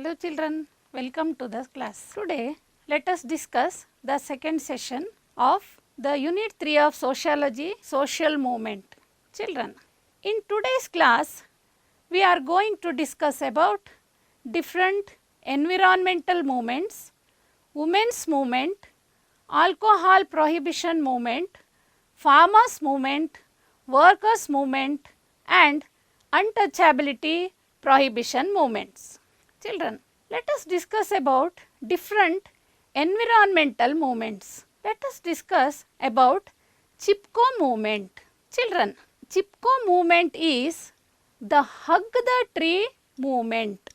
Hello children, welcome to the class. Today let us discuss the second session of the unit 3 of sociology, social movement. Children, in today's class we are going to discuss about different environmental movements, women's movement, alcohol prohibition movement, farmers movement, workers movement and untouchability prohibition movements. Children, let us discuss about different environmental movements. Let us discuss about Chipko movement. Children, Chipko movement is the hug the tree movement.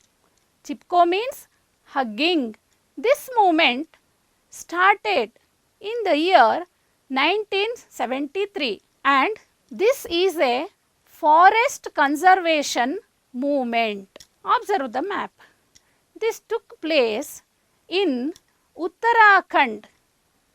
Chipko means hugging. This movement started in the year 1973 and this is a forest conservation movement. Observe the map. This took place in Uttarakhand,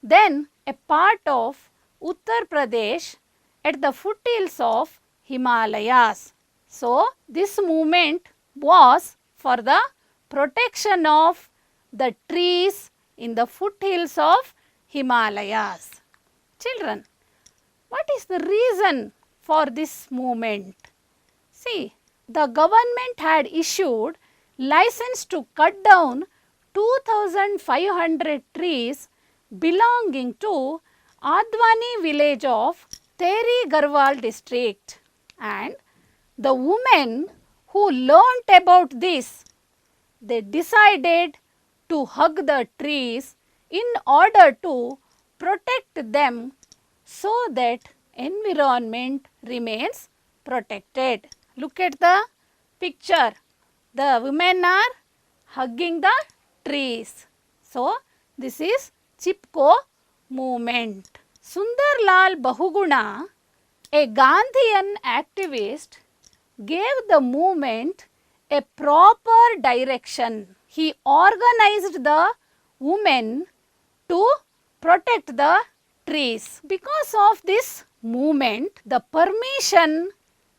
then a part of Uttar Pradesh at the foothills of Himalayas. So, this movement was for the protection of the trees in the foothills of Himalayas. Children, what is the reason for this movement? See, the government had issued license to cut down 2500 trees belonging to Advani village of Teri Garhwal district, and the women who learnt about this, they decided to hug the trees in order to protect them so that environment remains protected. Look at the picture. The women are hugging the trees. So, this is Chipko movement. Sundarlal Bahuguna, a Gandhian activist, gave the movement a proper direction. He organized the women to protect the trees. Because of this movement, the permission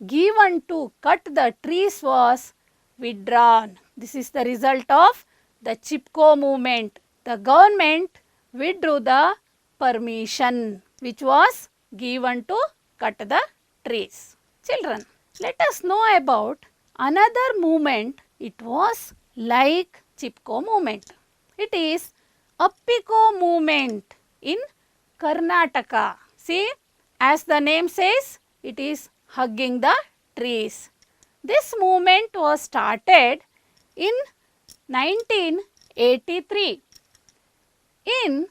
given to cut the trees was withdrawn. This is the result of the Chipko movement. The government withdrew the permission which was given to cut the trees. Children, let us know about another movement. It was like Chipko movement. It is Appiko movement in Karnataka. See, as the name says, it is hugging the trees. This movement was started in 1983 in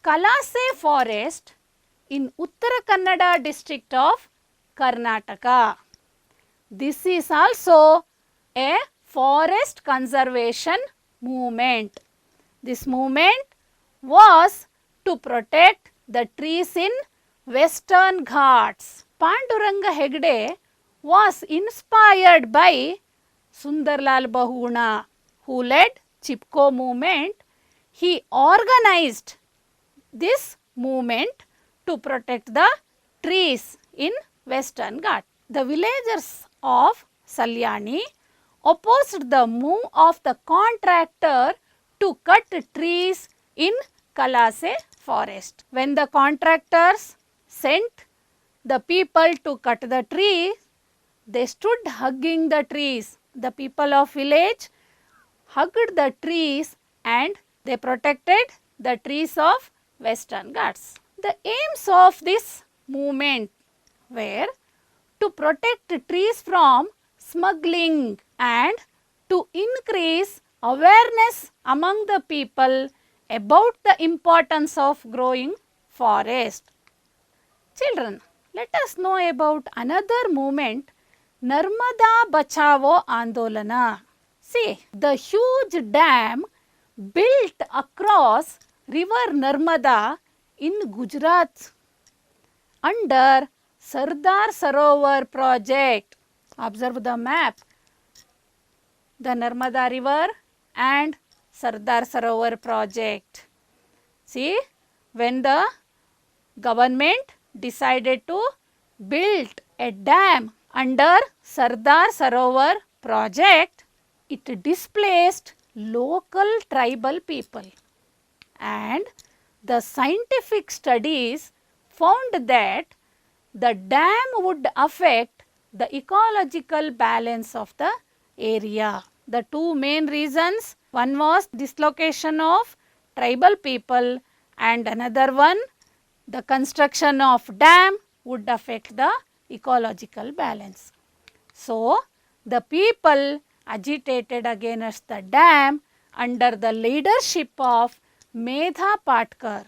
Kalase forest in Uttara Kannada district of Karnataka. This is also a forest conservation movement. This movement was to protect the trees in Western Ghats. Panduranga Hegde was inspired by Sundarlal Bahuguna, who led Chipko movement. He organized this movement to protect the trees in Western Ghat. The villagers of Salyani opposed the move of the contractor to cut trees in Kalase forest. When the contractors sent the people to cut the trees, they stood hugging the trees. The people of village hugged the trees and they protected the trees of Western Ghats. The aims of this movement were to protect trees from smuggling and to increase awareness among the people about the importance of growing forest. Children, let us know about another movement, Narmada Bachavo Andolana. See, the huge dam built across river Narmada in Gujarat under Sardar Sarovar project. Observe the map. The Narmada river and Sardar Sarovar project. See, when the government decided to build a dam under Sardar Sarovar project, it displaced local tribal people, and the scientific studies found that the dam would affect the ecological balance of the area. The two main reasons, one was dislocation of tribal people, and another one, the construction of dam would affect the ecological balance. So, the people agitated against the dam under the leadership of Medha Patkar,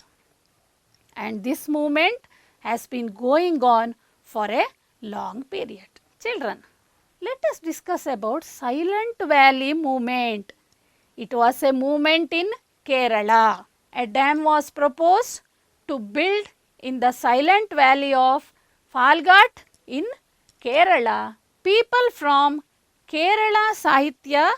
and this movement has been going on for a long period. Children, let us discuss about Silent Valley movement. It was a movement in Kerala. A dam was proposed to build in the Silent Valley of Falghat in Kerala. People from Kerala Sahitya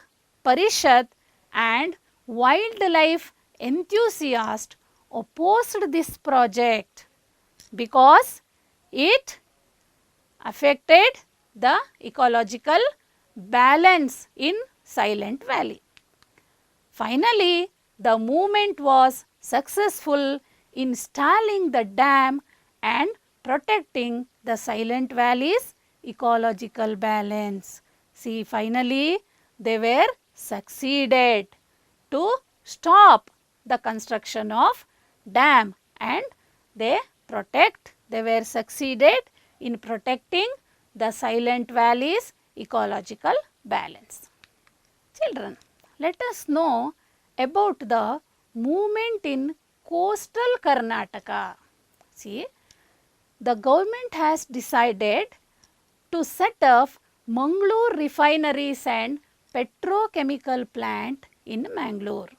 Parishad and wildlife enthusiasts opposed this project because it affected the ecological balance in Silent Valley. Finally, the movement was successful in stalling the dam and protecting the Silent Valley's ecological balance. See, finally, they were succeeded to stop the construction of dam, and they were succeeded in protecting the Silent Valley's ecological balance. Children, let us know about the movement in coastal Karnataka. See, the government has decided to set up Mangalore refineries and petrochemical plant in Mangalore.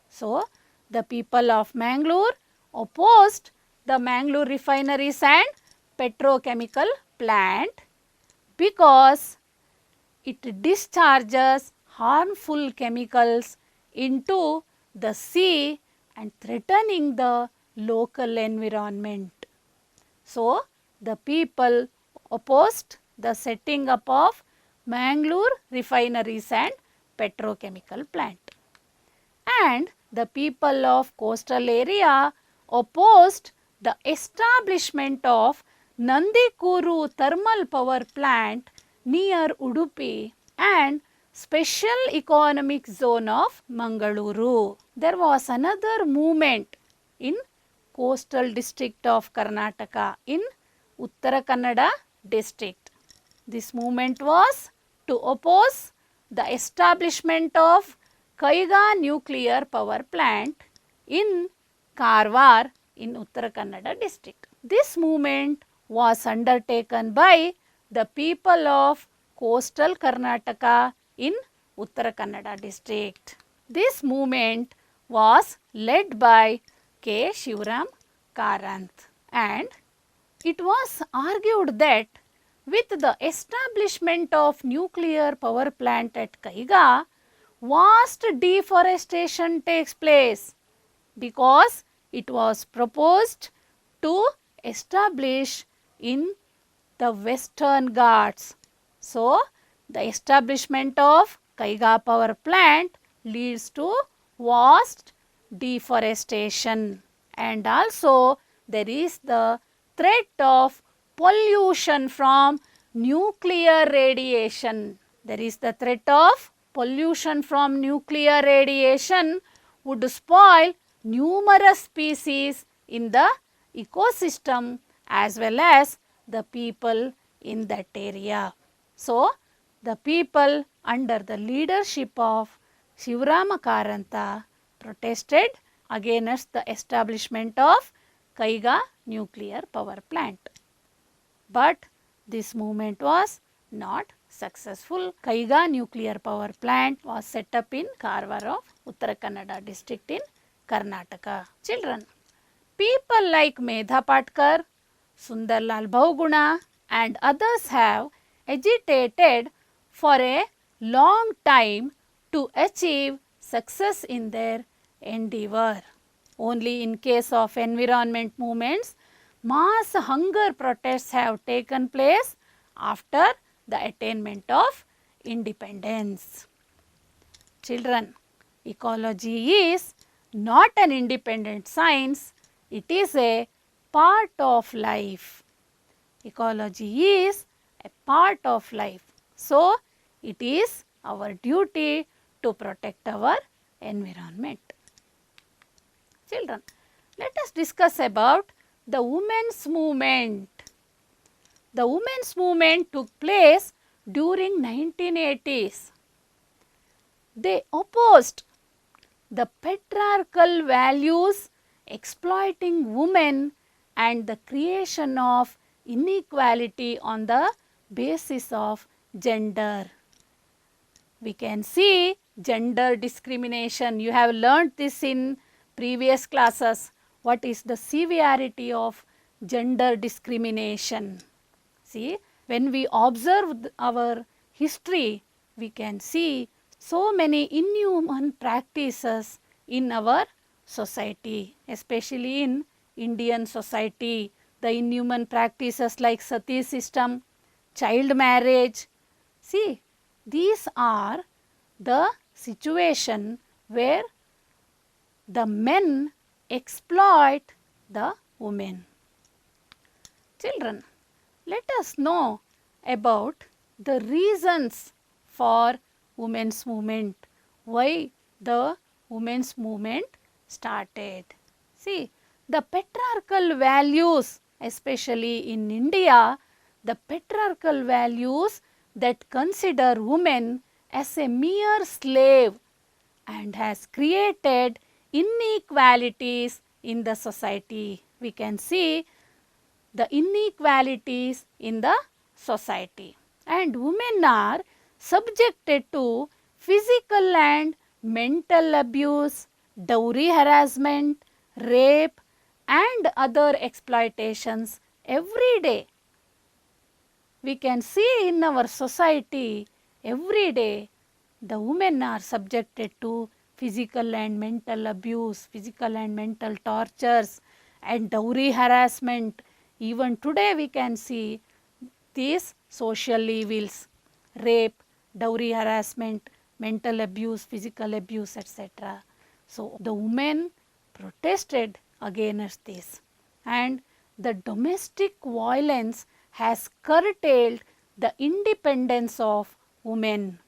So, the people of Mangalore opposed the Mangalore refineries and petrochemical plant because it discharges harmful chemicals into the sea and threatening the local environment. So, the people opposed the setting up of Mangalore refineries and petrochemical plant. And the people of coastal area opposed the establishment of Nandikuru thermal power plant near Udupi and special economic zone of Mangaluru. There was another movement in coastal district of Karnataka in Uttara Kannada district. This movement was to oppose the establishment of Kaiga nuclear power plant in Karwar in Uttara Kannada district. This movement was undertaken by the people of coastal Karnataka in Uttara Kannada district. This movement was led by K. Shivram Karanth, and it was argued that with the establishment of nuclear power plant at Kaiga, vast deforestation takes place because it was proposed to establish in the Western Ghats. So, the establishment of Kaiga power plant leads to vast deforestation, and also there is the threat of pollution from nuclear radiation. There is the threat of pollution from nuclear radiation would spoil numerous species in the ecosystem as well as the people in that area. So, the people under the leadership of Shivrama Karantha protested against the establishment of Kaiga nuclear power plant. But this movement was not successful. Kaiga nuclear power plant was set up in Karwar of Uttara Kannada district in Karnataka. Children, people like Medha Patkar, Sundarlal Bahuguna and others have agitated for a long time to achieve success in their endeavor. Only in case of environment movements, mass hunger protests have taken place after the attainment of independence. Children, Ecology is not an independent science, it is a part of life. Ecology is a part of life. So, it is our duty to protect our environment. Children, let us discuss about the women's movement. The women's movement took place during 1980s. They opposed the patriarchal values exploiting women and the creation of inequality on the basis of gender. We can see gender discrimination. You have learnt this in previous classes. What is the severity of gender discrimination? See, when we observe our history, we can see so many inhuman practices in our society, especially in Indian society. The inhuman practices like sati system, child marriage. See, these are the situation where the men exploit the women. Children, let us know about the reasons for women's movement, why the women's movement started. See, the patriarchal values, especially in India, the patriarchal values that consider women as a mere slave and has created inequalities in the society. We can see the inequalities in the society, and women are subjected to physical and mental abuse, dowry harassment, rape and other exploitations every day. We can see in our society every day the women are subjected to physical and mental abuse, physical and mental tortures and dowry harassment. Even today we can see these social evils, rape, dowry harassment, mental abuse, physical abuse, etc. So, the women protested against this, and the domestic violence has curtailed the independence of women,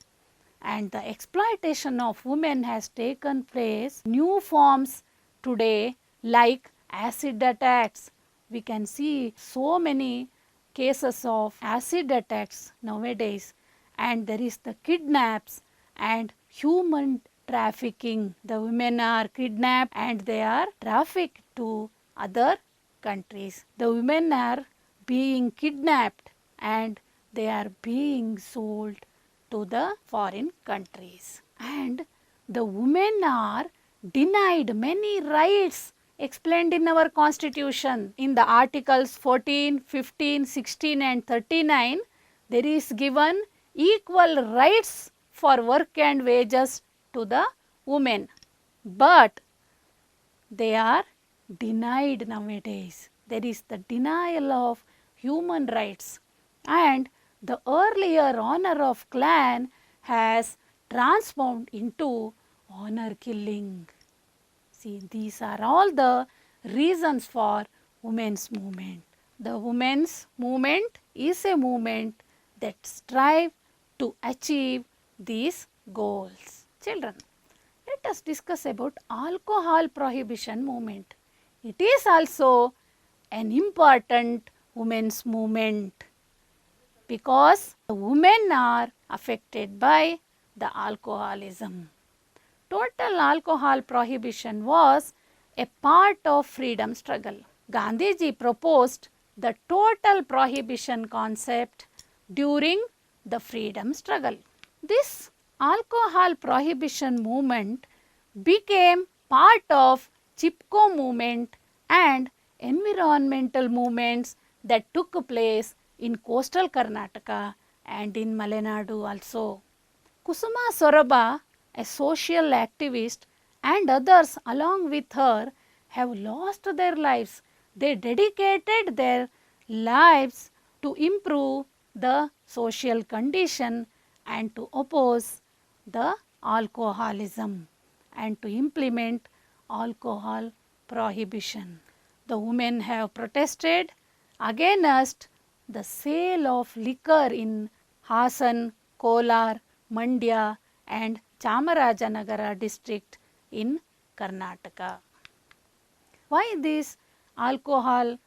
and the exploitation of women has taken place. New forms today like acid attacks. We can see so many cases of acid attacks nowadays, and there is the kidnaps and human trafficking. The women are kidnapped and they are trafficked to other countries. The women are being kidnapped and they are being sold to the foreign countries. And the women are denied many rights explained in our constitution. In the articles 14, 15, 16 and 39, there is given equal rights for work and wages to the women. But they are denied nowadays. There is the denial of human rights, and the earlier honor of clan has transformed into honor killing. See, these are all the reasons for women's movement. The women's movement is a movement that strives to achieve these goals. Children, let us discuss about alcohol prohibition movement. It is also an important women's movement because the women are affected by the alcoholism. Total alcohol prohibition was a part of freedom struggle. Gandhiji proposed the total prohibition concept during the freedom struggle. This alcohol prohibition movement became part of Chipko movement and environmental movements that took place in coastal Karnataka and in Malenadu also. Kusuma Soraba, a social activist, and others along with her have lost their lives. They dedicated their lives to improve the social condition and to oppose the alcoholism. and to implement alcohol prohibition. The women have protested against the sale of liquor in Hasan, Kolar, Mandya and Chamarajanagara district in Karnataka. Why this alcohol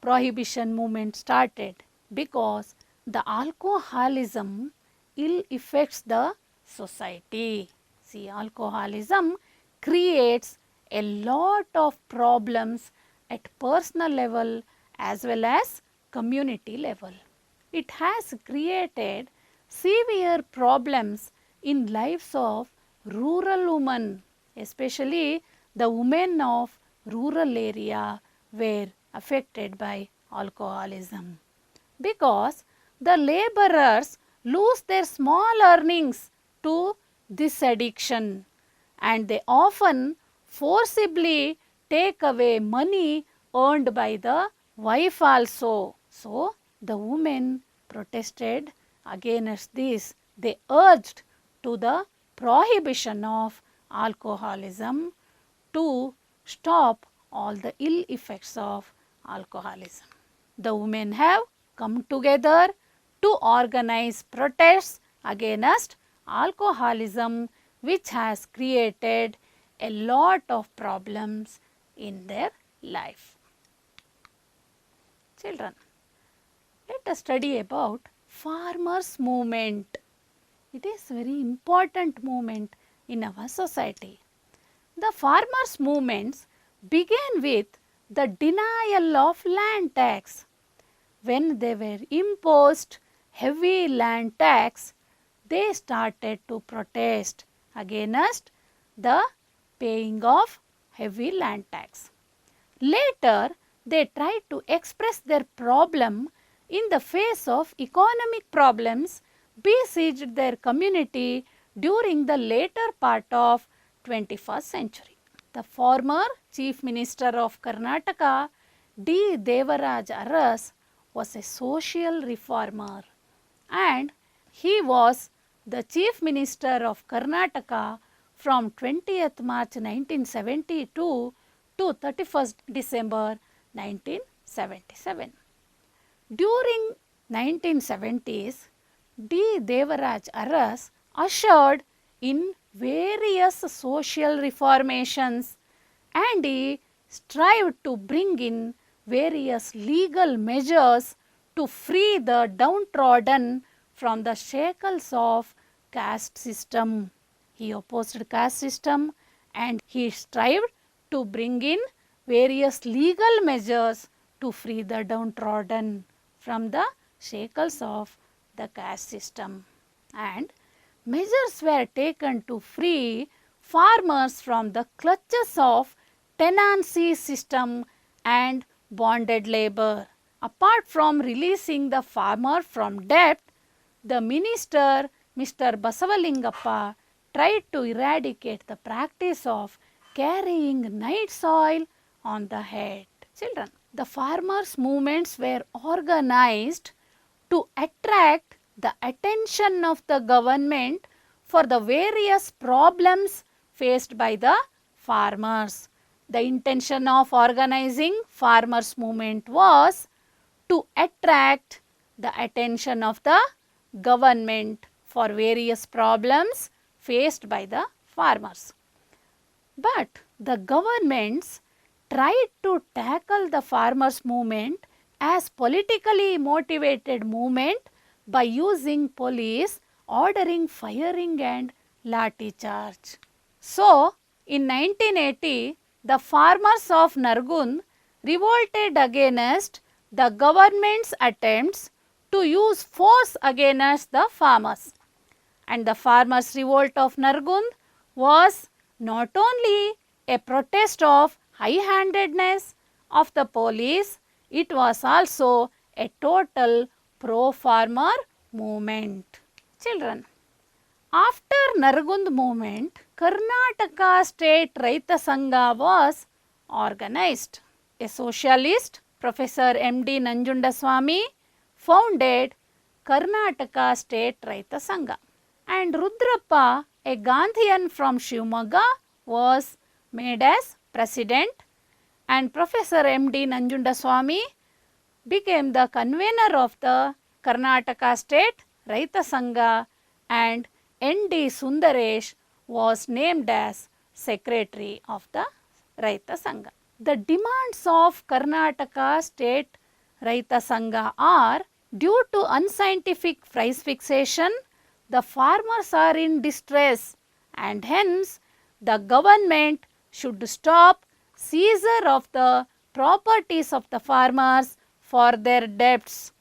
prohibition movement started? Because the alcoholism ill affects the society. See, alcoholism creates a lot of problems at personal level as well as community level. It has created severe problems in lives of rural women, especially the women of rural area were affected by alcoholism, because the laborers lose their small earnings to this addiction and they often forcibly take away money earned by the wife also. So, the women protested against this. They urged to the prohibition of alcoholism to stop all the ill effects of alcoholism. The women have come together to organize protests against alcoholism, which has created a lot of problems in their life. Children, let us study about farmers' movement. It is very important movement in our society. The farmers' movements began with the denial of land tax. When they were imposed heavy land tax, they started to protest against the paying of heavy land tax. Later, they tried to express their problem in the face of economic problems besieged their community during the later part of 21st century. The former Chief Minister of Karnataka, D. Devaraj Aras, was a social reformer and he was the Chief Minister of Karnataka from 20th March 1972 to 31st December 1977. During 1970s, D. Devaraj Aras ushered in various social reformations and he strived to bring in various legal measures to free the downtrodden from the shackles of caste system. He opposed caste system and he strived to bring in various legal measures to free the downtrodden from the shackles of the caste system. And measures were taken to free farmers from the clutches of tenancy system and bonded labor. Apart from releasing the farmer from debt, the minister, Mr. Basavalingappa, tried to eradicate the practice of carrying night soil on the head. Children, the farmers' movements were organized to attract the attention of the government for the various problems faced by the farmers. The intention of organizing farmers' movement was to attract the attention of the government for various problems faced by the farmers. But the governments tried to tackle the farmers' movement as politically motivated movement by using police ordering firing and lathi charge. So, in 1980, the farmers of Nargund revolted against the government's attempts to use force against the farmers. And the farmers' revolt of Nargund was not only a protest of high-handedness of the police, it was also a total pro-farmer movement. Children, after Nargund movement, Karnataka State Raita Sangha was organized. A socialist, Professor M.D. Nanjundaswamy, founded Karnataka State Raita Sangha. And Rudrappa a Gandhian from Shivamogga, was made as president, and Professor M.D. Nanjundaswamy became the convener of the Karnataka State Raita Sangha, and N.D. Sundaresh was named as secretary of the Raita Sangha. The demands of Karnataka State Raita Sangha are: due to unscientific price fixation, the farmers are in distress, and hence the government should stop seizure of the properties of the farmers for their debts.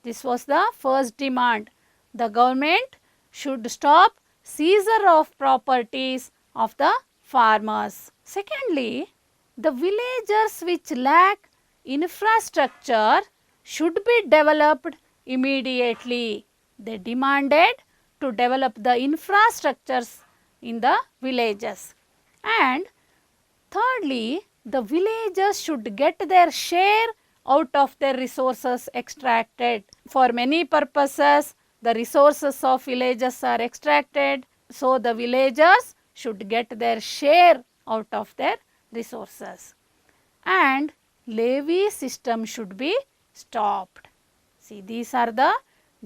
This was the first demand. The government should stop seizure of properties of the farmers. Secondly, the villagers which lack infrastructure should be developed immediately. They demanded to develop the infrastructures in the villages. And thirdly, the villagers should get their share out of their resources extracted. For many purposes, the resources of villages are extracted, so the villagers should get their share out of their resources. And levy system should be stopped. See, these are the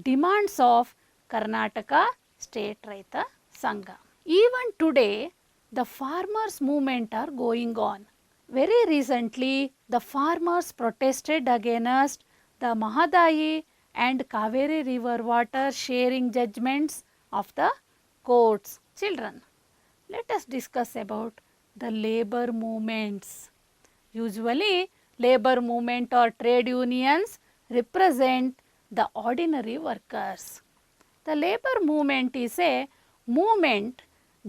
demands of Karnataka State Raita Sangha. Even today, the farmers' movement are going on. Very recently, the farmers protested against the Mahadayi and Kaveri river water sharing judgments of the courts. Children, let us discuss about the labor movements. Usually, labor movement or trade unions represent the ordinary workers. The labor movement is a movement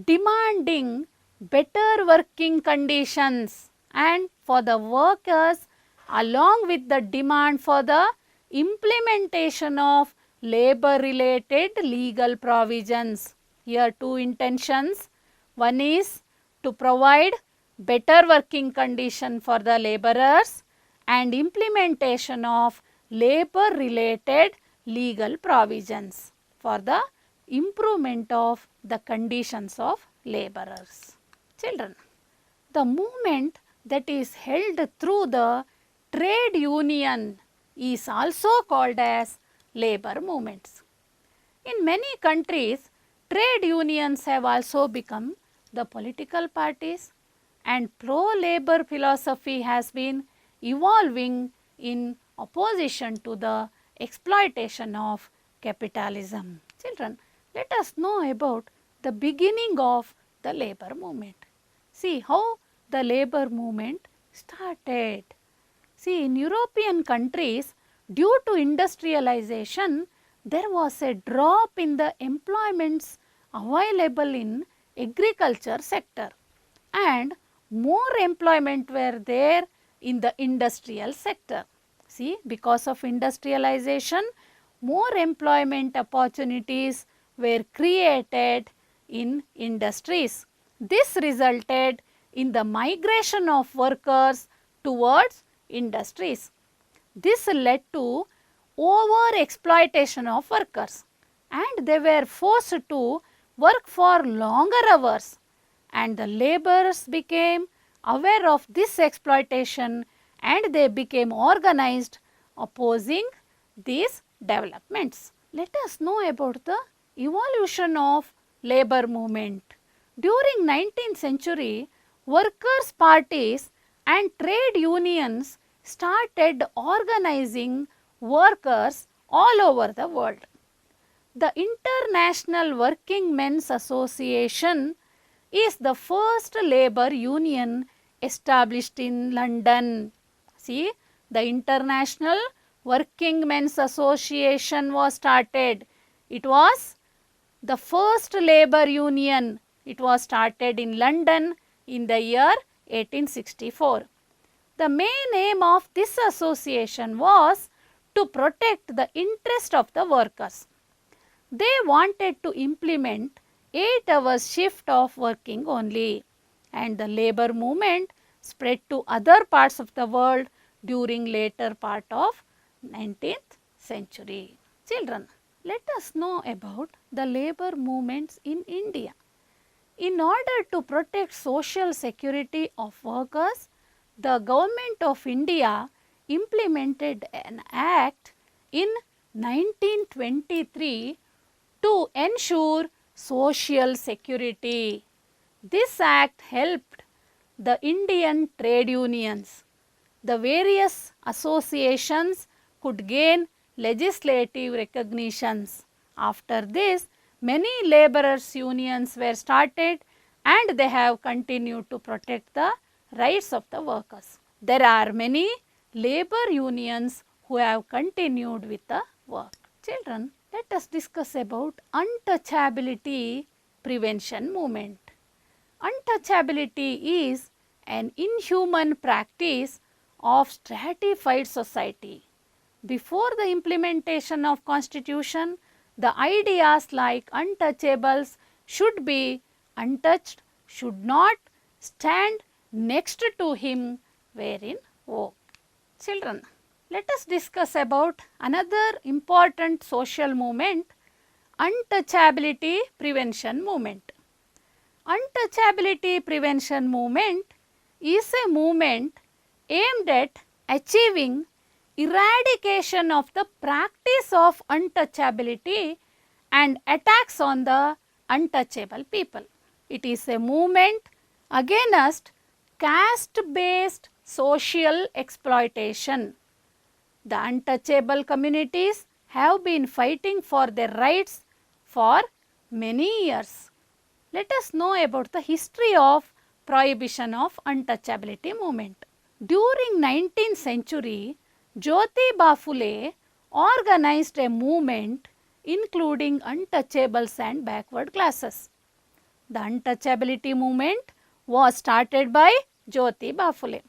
demanding better working conditions and for the workers, along with the demand for the implementation of labor related legal provisions. Here two intentions. One is to provide better working condition for the laborers and implementation of labor related legal provisions for the improvement of the conditions of laborers. Children, the movement that is held through the trade union is also called as labor movements. In many countries, trade unions have also become the political parties, and pro-labor philosophy has been evolving in opposition to the exploitation of capitalism. Children, let us know about the beginning of the labor movement. See how the labor movement started. See, in European countries, due to industrialization, there was a drop in the employments available in agriculture sector, and more employment were there in the industrial sector. See, because of industrialization, more employment opportunities were created in industries. This resulted in the migration of workers towards industries. This led to over exploitation of workers, and they were forced to work for longer hours, and the laborers became aware of this exploitation and they became organized opposing these developments. Let us know about the evolution of labor movement. During 19th century, workers' parties and trade unions started organizing workers all over the world. The International Working Men's Association is the first labor union established in London. See, the International Working Men's Association was started. It was the first labor union. It was started in London in the year 1864. The main aim of this association was to protect the interest of the workers. They wanted to implement 8 hours shift of working only, and the labor movement spread to other parts of the world during later part of 19th century. Children, let us know about the labor movements in India. In order to protect social security of workers, the Government of India implemented an act in 1923 to ensure social security. This act helped the Indian trade unions. The various associations could gain legislative recognitions. After this, many laborers' unions were started and they have continued to protect the rights of the workers. There are many labor unions who have continued with the work. Children, let us discuss about untouchability prevention movement. Untouchability is an inhuman practice of stratified society. Before the implementation of constitution, the ideas like untouchables should be untouched, should not stand next to him were in vogue. Children, let us discuss about another important social movement, untouchability prevention movement. Untouchability prevention movement is a movement aimed at achieving eradication of the practice of untouchability and attacks on the untouchable people. It is a movement against caste-based social exploitation. The untouchable communities have been fighting for their rights for many years. Let us know about the history of prohibition of untouchability movement. During 19th century, Jyotiba Phule organized a movement including untouchables and backward classes. The untouchability movement was started by Jyotiba Phule,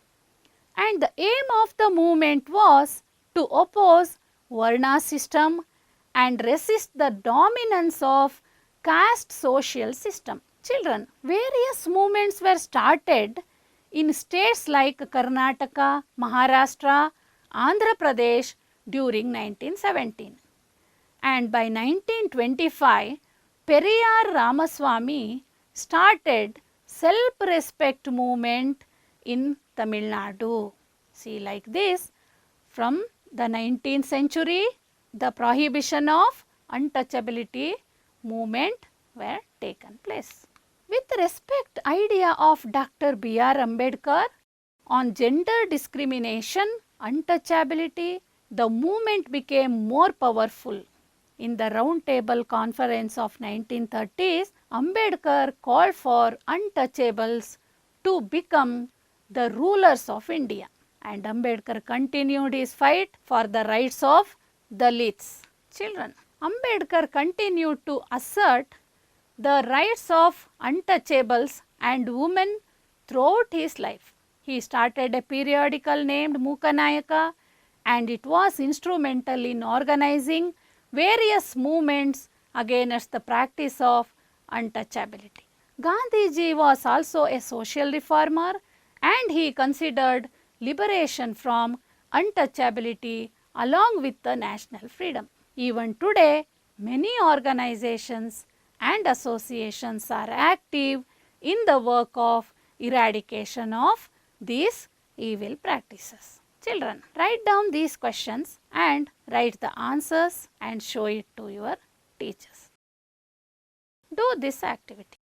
and the aim of the movement was to oppose Varna system and resist the dominance of caste social system. Children, various movements were started in states like Karnataka, Maharashtra, Andhra Pradesh during 1917. And by 1925, Periyar Ramaswamy started self-respect movement in Tamil Nadu. See, like this, from the 19th century, the prohibition of untouchability movement were taken place. With respect idea of Dr. B.R. Ambedkar on gender discrimination, untouchability, the movement became more powerful. In the Round Table Conference of 1930s, Ambedkar called for untouchables to become the rulers of India, and Ambedkar continued his fight for the rights of Dalits. Children, Ambedkar continued to assert the rights of untouchables and women throughout his life. He started a periodical named Mookanayaka, and it was instrumental in organizing various movements against the practice of untouchability. Gandhiji was also a social reformer, and he considered liberation from untouchability along with the national freedom. Even today, many organizations and associations are active in the work of eradication of these evil practices. Children, write down these questions and write the answers and show it to your teachers. Do this activity.